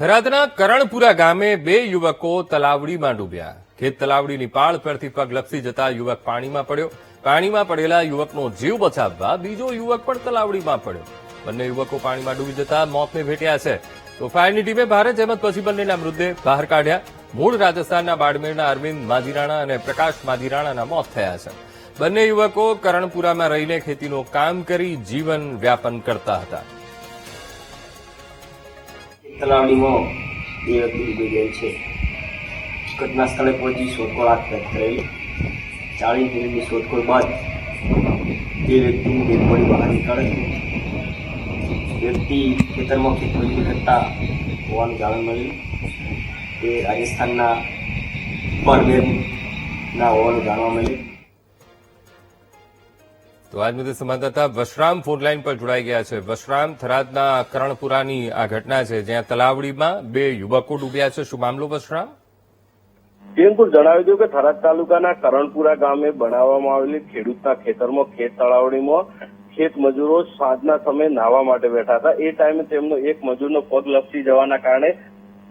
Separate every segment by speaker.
Speaker 1: થરાદના કરણપુરા ગામે બે યુવકો તલાવડીમાં ડૂબ્યા. ખેત તલાવડીની પાળ પરથી પગ લપસી જતા યુવક પાણીમાં પડ્યો. પાણીમાં પડેલા યુવકનો જીવ બચાવવા બીજો યુવક પણ તલાવડીમાં પડ્યો. બંને યુવકો પાણીમાં ડૂબી જતા મોતને ભેટ્યા છે. તો ફાયરની ટીમે ભારે જહેમત પછી બંનેના મૃતદેહ બહાર કાઢ્યા. મૂળ રાજસ્થાનના બાડમેરના અરવિંદ માજીરાણા અને પ્રકાશ માજીરાણાના મોત થયા છે. બંને યુવકો કરણપુરામાં રહીને ખેતીનું કામ કરી જીવન વ્યાપન કરતા હતા.
Speaker 2: તલાવડીમાં બે વ્યક્તિ ડૂબી ગઈ છે. ઘટના સ્થળે પહોંચી શોધખોળ હાથ ધરેલી. 40 મિનિટની શોધખોળ બાદ બે વ્યક્તિની ડેડ બોડી બહાર નીકળેલી. વ્યક્તિ ખેતરમાં ખેતમજૂરી કરતા હોવાનું જાણ મળ્યું. તે રાજસ્થાનના બાડમેરના હોવાનું જાણવા મળ્યું.
Speaker 1: તો આજ મુદ્દે સંવાદદાતા વશરામ ફોનલાઈન પર જોડાઈ ગયા છે. વશરામ, થરાદના કરણપુરાની આ ઘટના છે જ્યાં તલાવડીમાં બે યુવકો ડૂબ્યા છે. શું મામલો વશરામ?
Speaker 3: બિલકુલ જણાવી દઉં કે થરાદ તાલુકાના કરણપુરા ગામે બનાવવામાં આવેલી ખેડૂતના ખેતરમાં ખેત તળાવડીમાં ખેત મજૂરો સાંજના સમયે નાહવા માટે બેઠા હતા. એ ટાઈમે તેમનો એક મજૂરનો પગ લપસી જવાના કારણે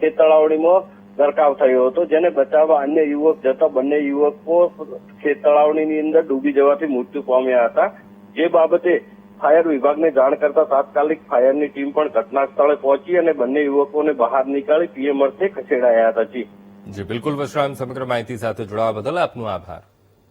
Speaker 3: ખેત તળાવડીમાં ગરકાવ થયો હતો, જેને બચાવવા અન્ય યુવક જતા બંને યુવકો ખેત તળાવડીની અંદર ડૂબી જવાથી મૃત્યુ પામ્યા હતા. જે બાબતે ફાયર વિભાગને જાણ કરતા તાત્કાલિક ફાયરની ટીમ પણ ઘટના સ્થળે પહોંચી અને બંને યુવકોને બહાર નીકાળી પીએમ અર્થે ખસેડાયા હતા.
Speaker 1: જી બિલકુલ વશરામ, સમગ્ર માહિતી સાથે જોડાવા બદલ આપનો આભાર.